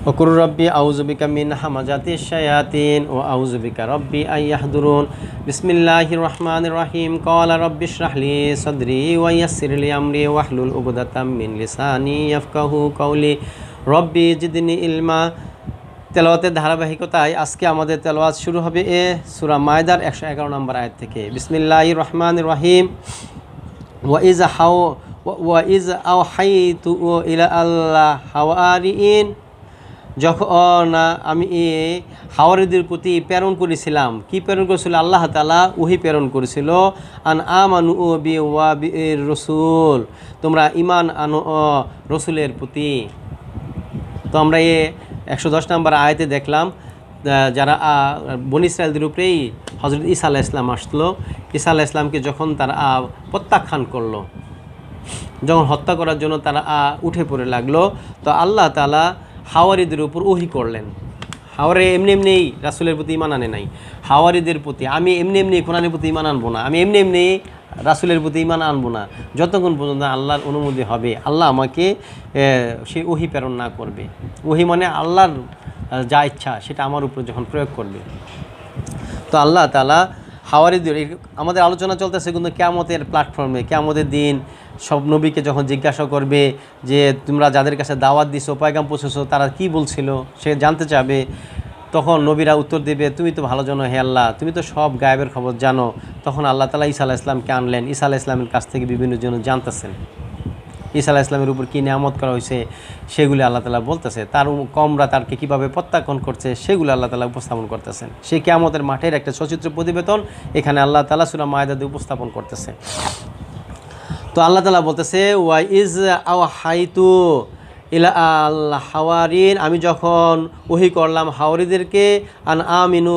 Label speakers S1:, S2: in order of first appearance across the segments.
S1: ওকুর রব্বি আউযু বিকা মিন হামাজাতিশ শায়াতিন ওয়া আউযু বিকা রব্বি আইয়াহদুরুন। বিসমিল্লাহির রহমানির রহিম। ক্বালা রব্বি ইশরাহ লি সাদরি ওয়া ইয়াসসির লি আমরি ওয়াহলুল উকদাতাম মিন লিসানি ইয়াফকাহু কওলি রব্বি জিদনি ইলমা। তেলাওয়াতের ধারাবাহিকতায় আজকে আমাদের তেলাওয়াত শুরু হবে সূরা মায়দার 111 নম্বর আয়াত থেকে। বিসমিল্লাহির রহমানির রহিম। ওয়া ইজ আওহাইতু ইলা আল্লাহ হাওয়ারিন, যখন আমি হাওয়ারিদের প্রতি প্রেরণ করেছিলাম। কি প্রেরণ করেছিল? আল্লাহ তাআলা ওহী প্রেরণ করেছিল। আন আমানু বি ওয়া বি রাসূল, তোমরা ঈমান আনো রসুলের প্রতি। তো আমরা 110 নম্বর আয়াতে দেখলাম যারা বনী ইসরায়েলদের উপরেই হযরত ঈসা আলাইহিস সালাম আসলো। ঈসা আলাইহিস সালামকে যখন তারা প্রত্যাখ্যান করলো, যখন হত্যা করার জন্য তারা উঠে পড়ে লাগলো, তো আল্লাহ তাআলা হাওয়ারিদের উপর ওহী করলেন। হাওয়ারি এমনি এমনি রাসূলের প্রতি ঈমান আনে নাই। হাওয়ারিদের প্রতি আমি এমনি এমনি কোরআনের প্রতি ঈমান আনবো না, আমি এমনি এমনি রাসূলের প্রতি ঈমান আনবো না, যতক্ষণ পর্যন্ত আল্লাহর অনুমতি হবে, আল্লাহ আমাকে সেই ওহী প্রেরণ না করবে। ওহী মানে আল্লাহর যা ইচ্ছা সেটা আমার উপর যখন প্রয়োগ করবে। তো আল্লাহ তাআলা হাওয়ারিদের, আমাদের আলোচনা চলতেছে কিন্তু কিয়ামতের প্ল্যাটফর্মে, কিয়ামতের দিন সব নবীকে যখন জিজ্ঞাসা করবে যে তোমরা যাদের কাছে দাওয়াত দিছো, পয়গাম পৌঁছেছো, তারা কি বলছিল সে জানতে চাবে। তখন নবীরা উত্তর দেবে, তুমি তো ভালো জানো হে আল্লাহ, তুমি তো সব গায়েবের খবর জানো। তখন আল্লাহ তাআলা ঈসা আলাইহিস সালামকে আনলেন। ঈসা আলাইহিস সালামের কাছ থেকে বিভিন্ন জন জানতেছেন ঈসা আলাইহিস সালামের উপর কী নিয়ামত করা হয়েছে, সেগুলি আল্লাহ তাআলা বলতেছে। তার কমরা তারকে কীভাবে প্রত্যাখ্যান করছে সেগুলো আল্লাহ তাআলা উপস্থাপন করতেছেন। সেই কিয়ামতের মাঠের একটা সচিত্র প্রতিবেদন এখানে আল্লাহ তাআলা সূরা মায়দাতে উপস্থাপন করতেছে। তো আল্লাহ তাআলা বলতেছে, ওয়া ইজ আওহাইতু ইলা আল হাওয়ারিন, আমি যখন ওহী করলাম হাওয়ারিদেরকে, আন আমিনু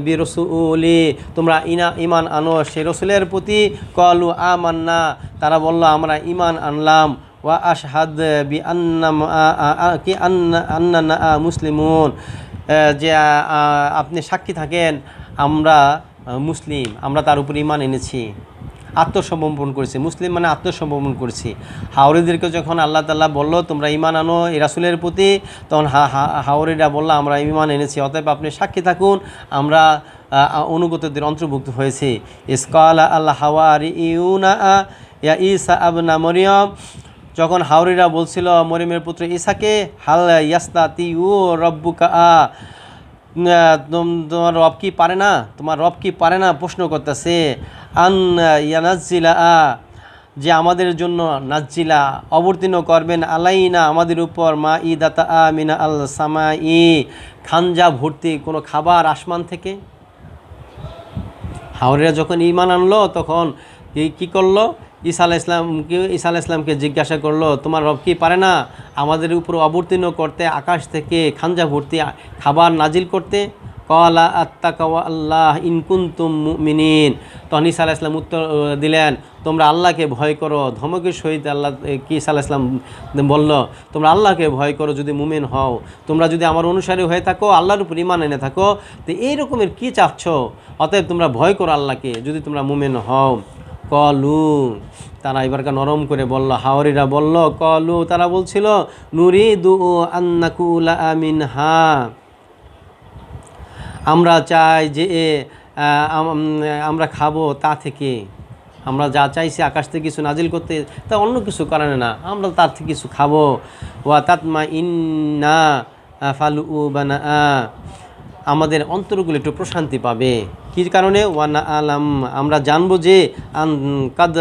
S1: বির রাসূলি, তোমরা ঈমান আনো সেই রাসূলের প্রতি। ক্বালু আমান্না, তারা বলল আমরা ঈমান আনলাম। ওয়া আশহাদ বি আন্নানা মুসলিমুন, যে আপনি সাক্ষী থাকেন আমরা মুসলিম, আমরা তার উপর ঈমান এনেছি, আত্মসমর্পণ করেছি। মুসলিম মানে আত্মসমর্পণ করেছি। হাওয়ারিদেরকে যখন আল্লাহ তাআলা বলল তোমরা ঈমান আনো এই রাসূলের প্রতি, তখন হাওয়ারিরা বলল আমরা ঈমান এনেছি, অতএব আপনি সাক্ষী থাকুন আমরা অনুগতদের অন্তর্ভুক্ত হয়েছি। ইসকালা আল্লাহ হাওয়ারিউনা ইয়া ঈসা ইবনা মরিয়ম, যখন হাওয়ারিরা বলছিল মরিয়মের পুত্র ঈসাকে, হাল ইয়াস্তাতিউ রব্বুকা, তোমার রব কি পারে না, তোমার রব কি পারে না, প্রশ্ন করতেছে। আন ইয়ানাজ্জিলা, যে আমাদের জন্য নাজ্জিলা অবতীর্ণ করবেন, আলাইনা আমাদের উপর, মা ইদাতা মিনা আল সামাই, খানজা ভর্তি কোনো খাবার আসমান থেকে। হাওয়ারিরা যখন ঈমান আনলো তখন কী করলো? ঈসা আলাইহিস সালামকে জিজ্ঞাসা করলো, তোমার রব কি পারে না আমাদের উপর অবতীর্ণ করতে, আকাশ থেকে খানজা ভর্তি খাবার নাজিল করতে? ক্বালা আত্তাকাওয়া আল্লাহ ইন কুনতুম মুমিনিন, তখন ঈসা আলাইহিস সালাম উত্তর দিলেন, তোমরা আল্লাহকে ভয় করো। ধমকের সহিত আল্লাহ ঈসা আলাইহিস সালাম বলল, তোমরা আল্লাহকে ভয় করো যদি মুমিন হও, তোমরা যদি আমার অনুসারী হয়ে থাকো, আল্লাহর উপর ঈমান এনে থাকো, তো এই রকমের কী চাচ্ছ? অতএব তোমরা ভয় করো আল্লাহকে যদি তোমরা মুমিন হও। কলু, তারা এবারকার নরম করে বলল, হাওয়ারিরা বলল, কলু, তারা বলছিল, নুরিদু আন নাকুলা মিনহা, আমরা চাই যে আমরা খাবো তা থেকে, আমরা যা চাইছি আকাশ থেকে কিছু নাজিল করতে, তা অন্য কিছু কারণে না, আমরা তার থেকে কিছু খাবো। ওয়া তাতমা ইন্না ফালু বানা, আমাদের অন্তরগুলো একটু প্রশান্তি পাবে। কী কারণে? ওয়ানা আলাম, আমরা জানবো যে কাদ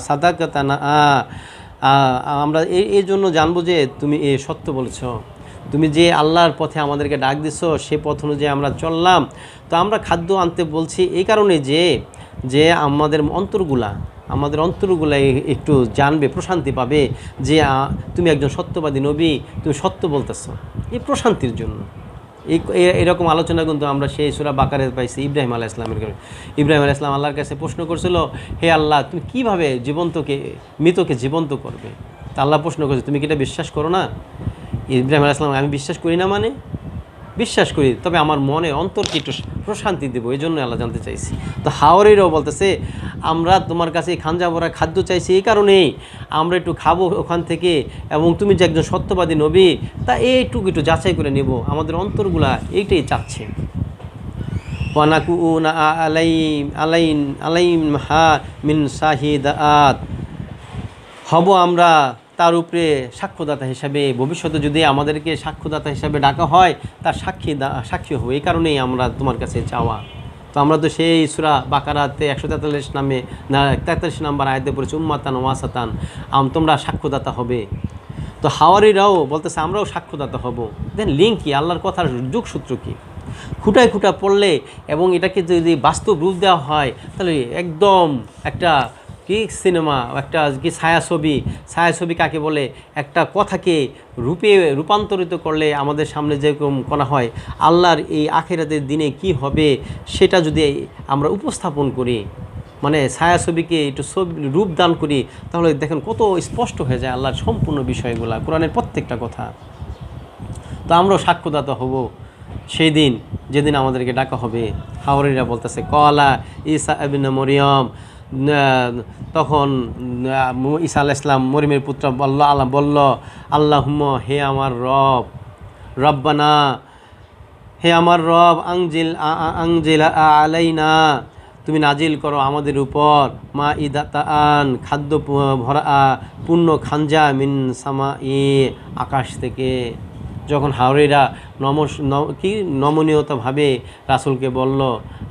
S1: সাদাকানা, আমরা এই জন্য জানবো যে তুমি সত্য বলেছ, তুমি যে আল্লাহর পথে আমাদেরকে ডাক দিছো সে পথ অনুযায়ী আমরা চললাম। তো আমরা খাদ্য আনতে বলছি এই কারণে যে আমাদের অন্তরগুলা একটু জানবে, প্রশান্তি পাবে যে তুমি একজন সত্যবাদী নবী, তুমি সত্য বলতেছো, এই প্রশান্তির জন্য। এরকম আলোচনা কিন্তু আমরা সেই সূরা বাকারে পাইছি। ইব্রাহিম আলাইহিস সালাম আল্লাহর কাছে প্রশ্ন করছিল, হে আল্লাহ, তুমি কীভাবে মৃতকে জীবন্ত করবে? তা আল্লাহ প্রশ্ন করছে, তুমি কি এটা বিশ্বাস করো না? ইব্রাহিম আলাইহিস সালাম, আমি বিশ্বাস করি না মানে? বিশ্বাস করি, তবে আমার মনে অন্তরকে একটু প্রশান্তি দেবো, এই জন্য আল্লাহ জানতে চাইছি। তো হাওয়ারিরাও বলতেছে আমরা তোমার কাছে খাঞ্জা ভরা খাদ্য চাইছি এই কারণেই, আমরা একটু খাবো ওখান থেকে, এবং তুমি যে একজন সত্যবাদী নবী তা এইটুকু একটু যাচাই করে নেব, আমাদের অন্তরগুলা এইটাই চাচ্ছে। ওয়ানাকুনা আলাইম হা মিন শাহিদাত, হব আমরা তার উপরে সাক্ষ্যদাতা হিসাবে, ভবিষ্যতে যদি আমাদেরকে সাক্ষ্যদাতা হিসাবে ডাকা হয় তার সাক্ষী হবে, এই কারণেই আমরা তোমার কাছে চাওয়া। তো আমরা তো সেই সূরা বাকারাতে 143 নামে 43 নম্বর আয়াতে পড়েছি উম্মাতান ওয়াসাতান, তোমরা সাক্ষ্যদাতা হবে। তো হাওয়ারিরাও বলতেছে আমরাও সাক্ষ্যদাতা হব। দেন লিঙ্ক কি, আল্লাহর কথার যোগসূত্র কী? খুঁটায় খুঁটা পড়লে এবং এটাকে যদি বাস্তব রূপ দেওয়া হয় তাহলে একদম একটা কি সিনেমা, একটা কি ছায়াছবি কাকে বলে, একটা কথাকে রূপান্তরিত করলে আমাদের সামনে যেরকম করা হয় আল্লাহর এই আখিরাতের দিনে কি হবে সেটা যদি আমরা উপস্থাপন করি, মানে ছায়াছবিকে একটু রূপ দান করি, তাহলে দেখেন কত স্পষ্ট হয়ে যায় আল্লাহর সম্পূর্ণ বিষয়গুলো, কোরআনের প্রত্যেকটা কথা। তো আমরাও সাক্ষ্যদাতা হব সেই দিন যেদিন আমাদেরকে ডাকা হবে। হাওয়ারিরা বলতেছে কলা ঈসা ইবনে মরিয়ম, তখন ঈসা আলাইহিস সালাম মরিয়মের পুত্র বলল আল্লাহুম্মা, হে আমার রব, রব্বানা, হে আমার রব, আংজিল আলাইনা, তুমি নাজিল করো আমাদের উপর, মা ইদাতান, খাদ্য ভরা পূর্ণ খাঞ্জা, মিন সামা ই, আকাশ থেকে। যখন হাওয়ারিরা নমনীয়তাভাবে রাসূলকে বলল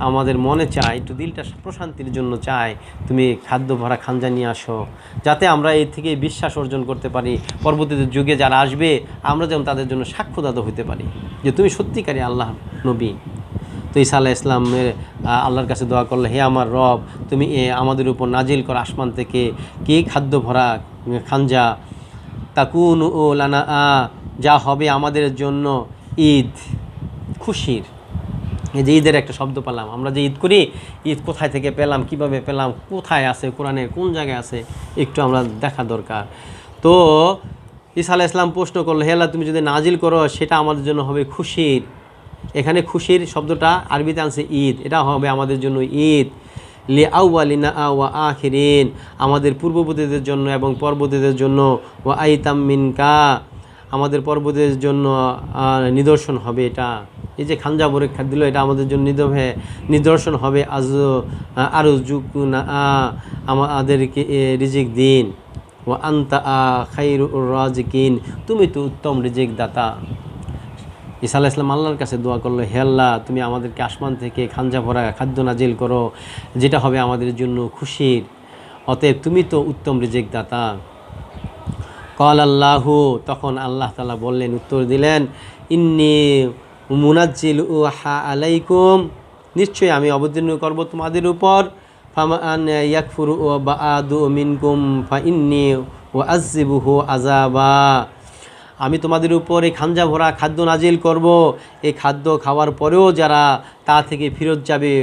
S1: আমাদের মনে চায়, একটু দিলটা প্রশান্তির জন্য চায় তুমি খাদ্য ভরা খাঞ্জা নিয়ে আসো, যাতে আমরা এই থেকে বিশ্বাস অর্জন করতে পারি, পরবর্তী যুগে যারা আসবে আমরা যেন তাদের জন্য সাক্ষ্যদাতা হতে পারি যে তুমি সত্যিকারী আল্লাহ নবী। তো ঈসা আলাইহিস সালামের আল্লাহর কাছে দোয়া করলে, হে আমার রব, তুমি আমাদের উপর নাজিল করো আসমান থেকে কি খাদ্য ভরা খাঞ্জা, তাকুনু লানা, যা হবে আমাদের জন্য ঈদ, খুশির। এই যে ঈদের একটা শব্দ পেলাম, আমরা যে ঈদ করি, ঈদ কোথায় থেকে পেলাম, কিভাবে পেলাম, কোথায় আছে, কোরআনের কোন জায়গায় আছে, একটু আমরা দেখা দরকার। তো ঈসা আলাইহিস সালাম প্রশ্ন করলো, হে আল্লাহ, তুমি যদি নাজিল করো সেটা আমাদের জন্য হবে খুশির। এখানে খুশির শব্দটা আরবিতে আনছে ঈদ, এটা হবে আমাদের জন্য ঈদ। লি আউয়ালিনা ওয়া আখিরিন, আমাদের পূর্ববর্তীদের জন্য এবং পরবর্তীদের জন্য, ওয়া আইতাম মিনকা, আমাদের পরবর্তীদের জন্য নিদর্শন হবে। এটা এই যে খাঞ্জা ভরে দিল, এটা আমাদের জন্য নিদর্শন হবে। আরো যুকুনা, আমাদেরকে রিজিক দিন। ওয়া আনতা খায়রুর রাজিকিন, তুমি তো উত্তম রিজিক দাতা। ঈসা আলাইহিস সালাম আল্লাহর কাছে দোয়া করলো, হে আল্লাহ, তুমি আমাদেরকে আসমান থেকে খাঞ্জা ভরা খাদ্য নাজিল করো, যেটা হবে আমাদের জন্য খুশির, অতএব তুমি তো উত্তম রিজিক দাতা। কল আল্লাহু, তখন আল্লাহ তাআলা বললেন, উত্তর দিলেন, ইন্নী মুনাজ্জিলুহা আলাইকুম, নিশ্চয়ই আমি অবতীর্ণ করব তোমাদের উপর। ফামান ইয়াকফুরু বাআদু মিনকুম ফাইন্নী ওয়াআযিবুহু আযাবা, আমি তোমাদের উপর এই খাঞ্জা ভরা খাদ্য নাজিল করব, এই খাদ্য খাওয়ার পরেও যারা তা থেকে ফিরত যাবে,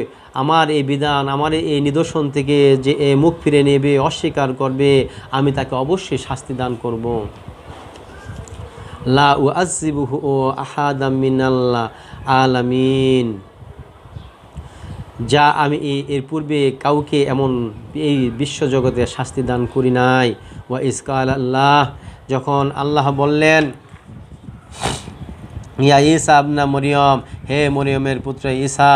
S1: আমার এই বিধান, আমার এই নিদর্শন থেকে যে মুখ ফিরে নেবে, অস্বীকার করবে, আমি তাকে অবশ্যই শাস্তি দান করব। লা উআযিবুহু আহাদাম মিনাল আলামিন, যা আমি এর পূর্বে কাউকে এমন এই বিশ্বজগতে শাস্তি দান করি নাই। ওয়া ইসকাল আল্লাহ, যখন আল্লাহ বললেন, ইয়া ঈসা ইবনে মরিয়ম, হে মরিয়মের পুত্র ঈসা,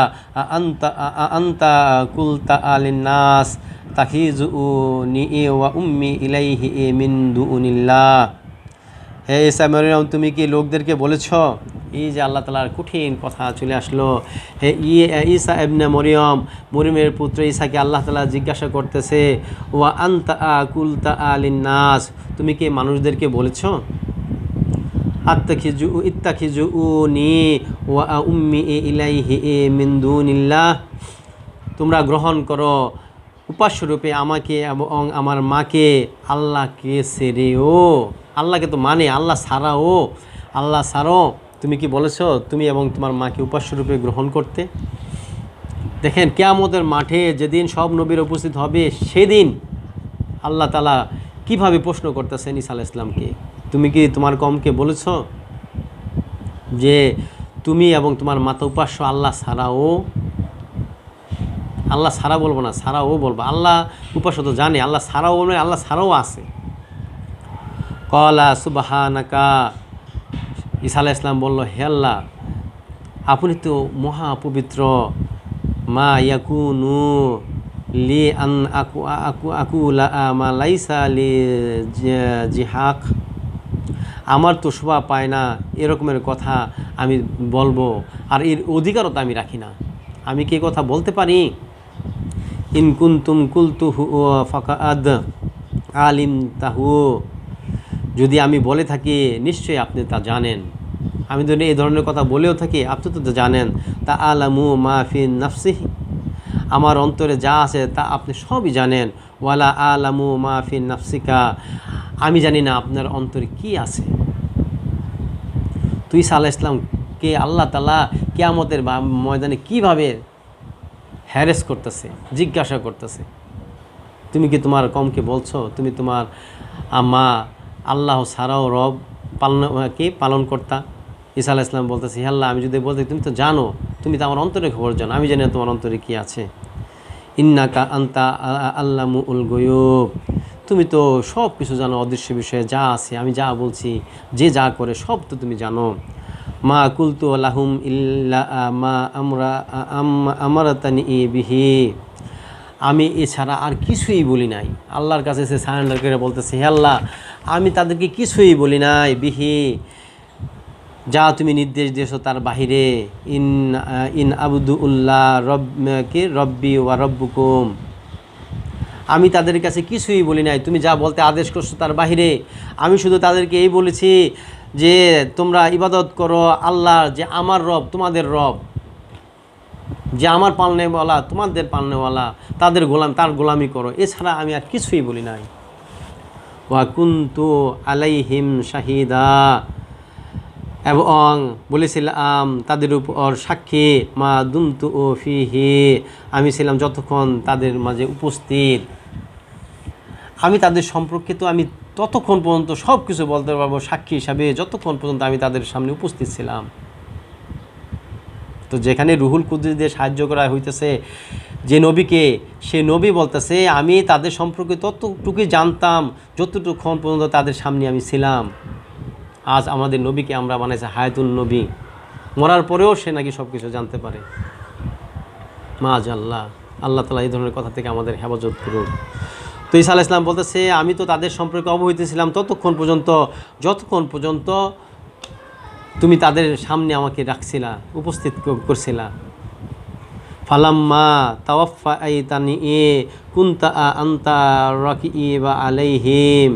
S1: আনতা কুলতা আলিন্নাস তাখিজুনি ওয়া উম্মি ইলাইহি মিন দুনিল্লাহ, হে ঈসা মরিয়ম, তুমি কি লোকদেরকে বলেছ? এই যে আল্লাহ তাআলার কঠিন কথা চলে আসলো। হে ঈসা ইবনে মরিয়ম, মরিয়মের পুত্র ঈসাকে আল্লাহ তাআলা জিজ্ঞাসা করতেছে, ওয়া আনতা কুলতা আলিন্নাস, তুমি কি মানুষদেরকে বলেছ ইত্তাখিজুনি ওয়া উম্মি ইলাইহি মিন দুনিল্লাহ, তোমরা গ্রহণ করো উপাস্যরূপে আমাকে এবং আমার মাকে আল্লাহকে ছেড়েও। আল্লাহকে তো মানে, আল্লাহ ছাড়াও, আল্লাহ ছাড়ো তুমি কি বলেছ তুমি এবং তোমার মাকে উপাস্যরূপে গ্রহণ করতে? দেখেন কিয়ামতের মাঠে যেদিন সব নবীর উপস্থিত হবে, সেদিন আল্লাহ তাআলা কিভাবে প্রশ্ন করতেছেন ঈসা আলাইহিস সালামকে, তুমি কি তোমার কওমকে বলেছ যে তুমি এবং তোমার মাতা উপাস্য আল্লাহ ছাড়াও, আল্লাহ ছাড়া বলবো না, ছাড়াও বলবো, আল্লাহ উপাস্য তো জানে, আল্লাহ ছাড়াও বলবে, আল্লাহ ছাড়াও আছে। কলা সুবহানাকা, ঈসা আলাইহিস সালাম বলল, হে আল্লাহ, আপনি তো মহা পবিত্র। মা ইয়াকুনু লি আন আকু আকু আকুলা মা লাইসা লি জিহাক, আমার তো শোভা পায় না এরকমের কথা আমি বলবো, আর এর অধিকারও তো আমি রাখি না। আমি কি কথা বলতে পারি? ইন কুনতুম কুলতুহু ফাকাদ আলিম তাহু, যদি আমি বলে থাকি নিশ্চয়ই আপনি তা জানেন। আমি যদি এই ধরনের কথা বলেও থাকি আপনি তো জানেন। তা আলামু মা ফি নাফসিহি, আমার অন্তরে যা আছে তা আপনি সবই জানেন। ওয়ালা আলামু মা ফি নাফসিকা, আমি জানি না আপনার অন্তরে কি আছে। তুই ঈসা আলাইহিস সালামকে আল্লাহ তাআলা কিয়ামতের ময়দানে কিভাবে হ্যারেস করতেছে, জিজ্ঞাসা করতেছে, তুমি কি তোমার কমকে বলছো তুমি তোমার মা আল্লাহ ছাড়াও রব পালন কর্তা? ঈসা আলাইহিস সালাম বলতেছে, হে আল্লাহ, আমি যদি বলতে, তুমি তো জানো, তুমি তো আমার অন্তরে খবর জানো, আমি জানি না তোমার অন্তরে কি আছে। ইন্নাকা আনতা আল্লামুল গায়ুব, তুমি তো সব কিছু জানো, অদৃশ্য বিষয়ে যা আছে, আমি যা বলছি, যে যা করে সব তো তুমি জানো। মা কুলতু লাহুম ইল্লা মা আমারাতানি বিহি, আমি এছাড়া আর কিছুই বলি নাই। আল্লাহর কাছে সে সারেন্ডার করে বলতেছে, হে আল্লাহ, আমি তাদেরকে কিছুই বলি নাই, বিহি, যা তুমি নির্দেশ দিয়েছো তার বাহিরে। ইন আবদুল্লাহ রব্বি ওয়া রব্বুকুম, আমি তাদের কাছে কিছুই বলি নাই, তুমি যা বলতে আদেশ করছো তার বাহিরে। আমি শুধু তাদেরকে এই বলেছি যে তোমরা ইবাদত করো আল্লাহর, যে আমার রব তোমাদের রব, যে আমার পালনেওয়ালা তোমাদের পালনেওয়ালা, তাদের গোলাম, তার গোলামি করো, এছাড়া আমি আর কিছুই বলি নাই। ওয়া কুনতু আলাইহিম শাহিদা, এবং বলেছিলাম তাদের উপর সাক্ষী, মা দুমতু ফিহি, আমি ছিলাম যতক্ষণ তাদের মাঝে উপস্থিত। আমি তাদের সম্পর্কে তো আমি ততক্ষণ পর্যন্ত সব কিছু বলতে পারবো সাক্ষী হিসাবে, যতক্ষণ পর্যন্ত আমি তাদের সামনে উপস্থিত ছিলাম। তো যেখানে রুহুল কুদরত দিয়ে সাহায্য করা হইতেছে যে নবীকে, সে নবী বলতেছে আমি তাদের সম্পর্কে ততটুকুই জানতাম যতটুকুক্ষণ পর্যন্ত তাদের সামনে আমি ছিলাম। আজ আমাদের নবীকে আমরা বানাইছে হায়াতুল নবী, মরার পরেও সে নাকি সব কিছু জানতে পারে। মাআযাল্লাহ, আল্লাহ তাআলা এই ধরনের কথা থেকে আমাদের হেফাজত করুন। তো ঈসা আলাইহিস সালাম বলতেছে আমি তো তাদের সম্পর্কে অবহিত ছিলাম ততক্ষণ পর্যন্ত যতক্ষণ পর্যন্ত তুমি তাদের সামনে আমাকে রাখছিলা, উপস্থিত করছিলা। ফালাম্মা তাওয়াফাইতানি কুনতা আনতা রাকিবা আলাইহিম,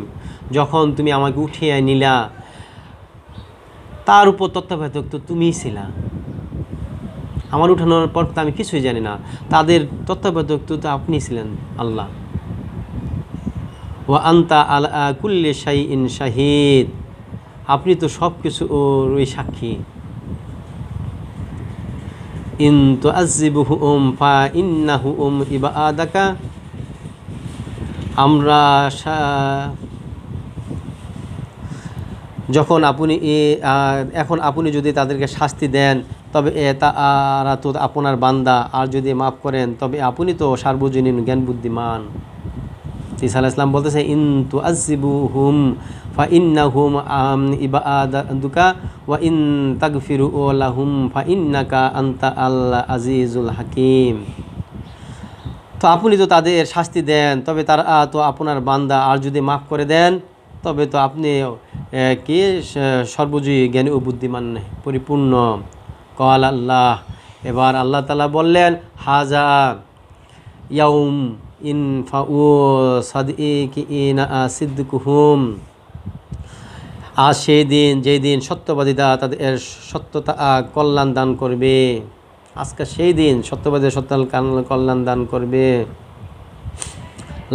S1: যখন তুমি আমাকে উঠিয়ে নিলা তার উপর তত্ত্বাবধায়ক তো তুমিই ছিলা। আমার উঠানোর পর তো আমি কিছুই জানি না, তাদের তত্ত্বাবধায়ক তো আপনি ছিলেন আল্লাহ। ওয়া আনতা আলা কুল্লি শাইইন শাহিদ, আপনি তো সব কিছু ওই সাক্ষী। ইন তুআযিবুহুম ফা ইন্নাহুম ইবাদাকা, আমরা যখন আপনি এখন আপনি যদি তাদেরকে শাস্তি দেন তবে তারা তো আপনার বান্দা, আর যদি মাফ করেন তবে আপনি তো সার্বজনীন জ্ঞান বুদ্ধিমান। ঈসা আলাইহিস সালাম বলতেছে ইন তুআযিবুহুম ফা ইন্নাহুম ইবাদাতুকা ওয়া ইন তাগফিরু লাহুম ফা ইন্নাকা আনতা আল আজিজুল হাকিম। তো আপনি তো তাদের শাস্তি দেন তবে তারা তো আপনার বান্দা, আর যদি মাফ করে দেন তবে তো আপনি কে সর্বজয়ী জ্ঞানী ও বুদ্ধিমান পরিপূর্ণ। কল আল্লাহ, এবার আল্লাহ তাআলা বললেন হাজা ইয়াউম ইনফাউ সাদিকিনা সিদকুহুম, আজ সেই দিন যেই দিন সত্যবাদীরা তাদের সত্যতা কল্যাণ দান করবে। আজকে সেই দিন সত্যবাদীরা সত্য কল্যাণ দান করবে।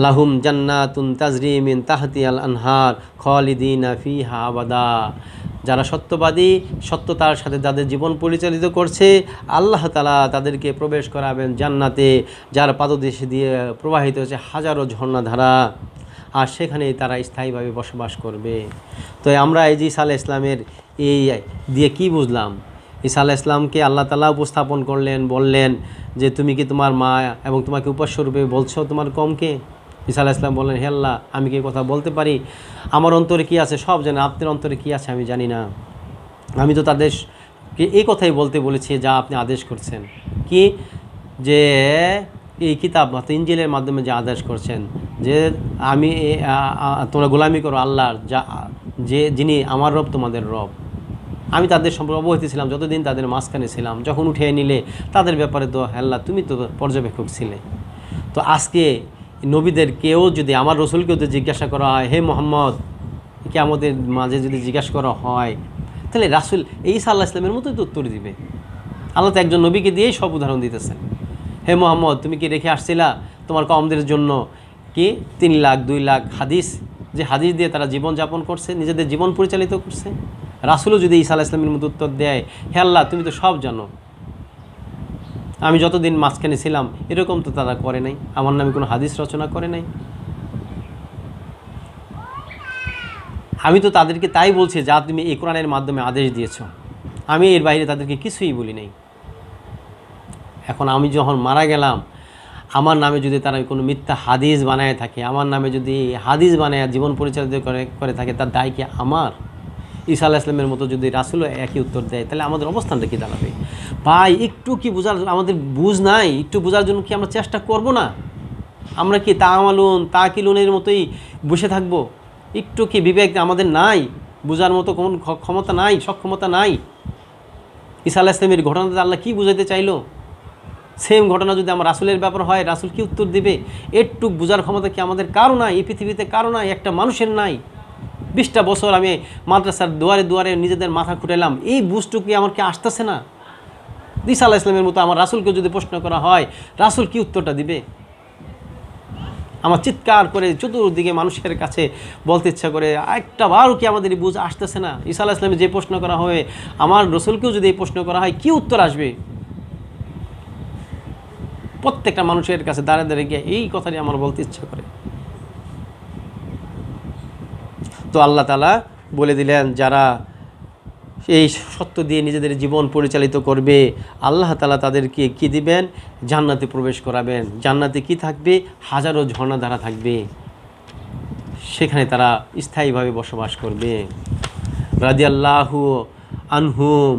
S1: লাহুম জান্নাতুন তাজরি মিন তাহতিয়াল আনহার খালিদিনা ফিহা আবাদা, যারা সত্যবাদী, সত্যতার সাথে যাদের জীবন পরিচালিত করছে, আল্লাহ তাআলা তাদেরকে প্রবেশ করাবেন জান্নাতে, যার পাদদেশে দিয়ে প্রবাহিত হচ্ছে হাজারো ঝর্ণাধারা, আর সেখানেই তারা স্থায়ীভাবে বসবাস করবে। তো আমরা এই যে ঈসা আলাইহিস সালামের এই দিয়ে কি বুঝলাম ঈসা আলাইহিস সালামকে আল্লাহ তাআলা উপস্থাপন করলেন, বললেন যে তুমি কি তোমার মা এবং তোমাকে উপাস্যরূপে বলছো তোমার কওমকে? ঈসা আলাইহিস সালাম বললেন, হে আল্লাহ, আমি কি কথা বলতে পারি? আমার অন্তরে কি আছে সব জানেন, আপনার অন্তরে কি আছে আমি জানি না। আমি তো তাদেরকে এই কথাই বলতে বলেছি যা আপনি আদেশ করছেন, কি যে এই কিতাব ইনজিলের মাধ্যমে যে আদেশ করছেন যে আমি তোমরা গোলামি করো আল্লাহর, যিনি আমার রব তোমাদের রব। আমি তাদের সম্পর্কে অবহিত ছিলাম যতদিন তাদের মাঝখানে ছিলাম। যখন উঠিয়ে নিলে তাদের ব্যাপারে তো আল্লাহ তুমি তো পর্যবেক্ষক ছিলে। তো আজকে নবীদের কেউ যদি, আমার রসুলকেও যদি জিজ্ঞাসা করা হয়, হে মোহাম্মদ, কি আমাদের মাঝে যদি জিজ্ঞাসা করা হয়, তাহলে রাসুল ঈসা আলাইহিস সালামের মতোই তো উত্তর দিবে। আল্লাহ তো একজন নবীকে দিয়েই সব উদাহরণ দিতেছেন। হে মোহাম্মদ, তুমি কি রেখে আসছিলা তোমার কওমদের জন্য কি 3 লাখ 2 লাখ হাদিস, যে হাদিস দিয়ে তারা জীবনযাপন করছে, নিজেদের জীবন পরিচালিত করছে। রাসুলও যদি ঈসা আলাইহিস সালামের মতো উত্তর দেয়, হে আল্লাহ তুমি তো সব জানো, আমি যতদিন মাঝখানে ছিলাম এরকম তো তারা করে নাই, আমার নামে কোনো হাদিস রচনা করে নাই। আমি তো তাদেরকে তাই বলছি যা তুমি এই কোরআনের মাধ্যমে আদেশ দিয়েছ, আমি এর বাইরে তাদেরকে কিছুই বলি নাই। এখন আমি যখন মারা গেলাম, আমার নামে যদি তারা কোনো মিথ্যা হাদিস বানায় থাকে, আমার নামে যদি হাদিস বানায় জীবন পরিচালিত করে থাকে, তার দায় কি আমার? ঈসা আলাইহিস সালামের মতো যদি রাসূলও একই উত্তর দেয়, তাহলে আমাদের অবস্থানটা কী দাঁড়াবে? ভাই, একটু কি বোঝার আমাদের বুঝ নাই? একটু বোঝার জন্য কি আমরা চেষ্টা করব না? আমরা কি তাকিলুনের মতোই বসে থাকবো? একটু কি বিবেক আমাদের নাই? বোঝার মতো কোন ক্ষমতা নাই, সক্ষমতা নাই? ঈসা আলাইহিস সালামের ঘটনাতে আল্লাহ কী বুঝাইতে চাইলো, সেম ঘটনা যদি আমার রাসূলের ব্যাপার হয়, রাসূল কি উত্তর দিবে? একটু বোঝার ক্ষমতা কি আমাদের কারো নাই? এই পৃথিবীতে কারো নাই, একটা মানুষের নাই। 20টা বছর আমি মাদ্রাসার দুয়ারে দুয়ারে নিজেদের মাথা খুঁটাইলাম, এই বুঝটুকু আমার কি আসতেছে না? ঈসা আলাইহিস সালামের মতো আমার রাসূলকে যদি প্রশ্ন করা হয়, রাসূল কি উত্তরটা দিবে? আমার চিৎকার করে চতুর্দিকে মানুষের কাছে বলতে ইচ্ছা করে, একটা বারও কি আমাদের বুঝ আসতেছে না? ঈসা আলাইহিস সালামের যে প্রশ্ন করা হয়, আমার রাসূলকেও যদি এই প্রশ্ন করা হয়, কি উত্তর আসবে? প্রত্যেকটা মানুষের কাছে দাঁড়িয়ে দাঁড়িয়ে গিয়ে এই কথাটি আমার বলতে ইচ্ছা করে। তো আল্লাহ তাআলা বলে দিলেন, যারা এই সত্য দিয়ে নিজেদের জীবন পরিচালিত করবে, আল্লাহ তাআলা তাদেরকে কি দিবেন? জান্নাতে প্রবেশ করাবেন। জান্নাতে কি থাকবে? হাজারো ঝর্ণাধারা থাকবে, সেখানে তারা স্থায়ীভাবে বসবাস করবে। রাদিয়াল্লাহু আনহুম,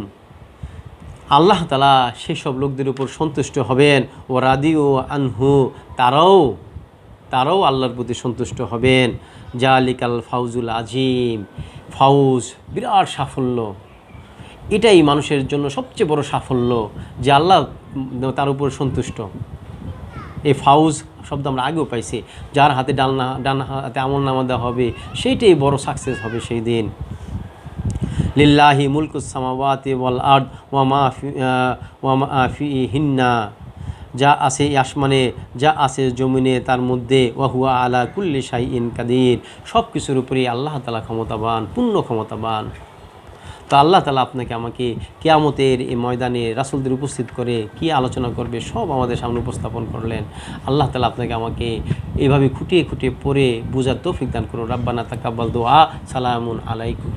S1: আল্লাহ তাআলা সেই সব লোকদের উপর সন্তুষ্ট হবেন। ও রাদিউ আনহু, তারাও আল্লাহর প্রতি সন্তুষ্ট হবেন। জালিকাল ফাউজুল আজিম, ফাউজ বিরাট সাফল্য। এটাই মানুষের জন্য সবচেয়ে বড় সাফল্য, যে আল্লাহ তার উপর সন্তুষ্ট। এই ফাউজ শব্দ আমরা আগেও পাইছি, যার হাতে ডান হাতে আমলনামা দেওয়া হবে, সেইটাই বড় সাকসেস হবে সেই দিন। লিল্লাহি মুলকুস সামাওয়াতি ওয়াল আরদ ওয়া মা ফিহিন্না, যা আছে আসমানে, যা আছে জমিনে, তার মধ্যে। ওয়া হুয়া আলা কুল্লি শাইইন কাদির, সব কিছুর উপরেই আল্লাহ তাআলা ক্ষমতাবান, পূর্ণ ক্ষমতাবান। তো আল্লাহ তাআলা আপনাকে আমাকে কিয়ামতের এই ময়দানে রাসূলদের উপস্থিত করে কি আলোচনা করবে সব আমাদের সামনে উপস্থাপন করলেন। আল্লাহ তাআলা আপনাকে আমাকে এইভাবে খুঁটিয়ে খুঁটিয়ে পড়ে বুঝার তৌফিক দান করুন। রাব্বানা তাকাব্বাল দুআ। সালামুন আলাইকুম।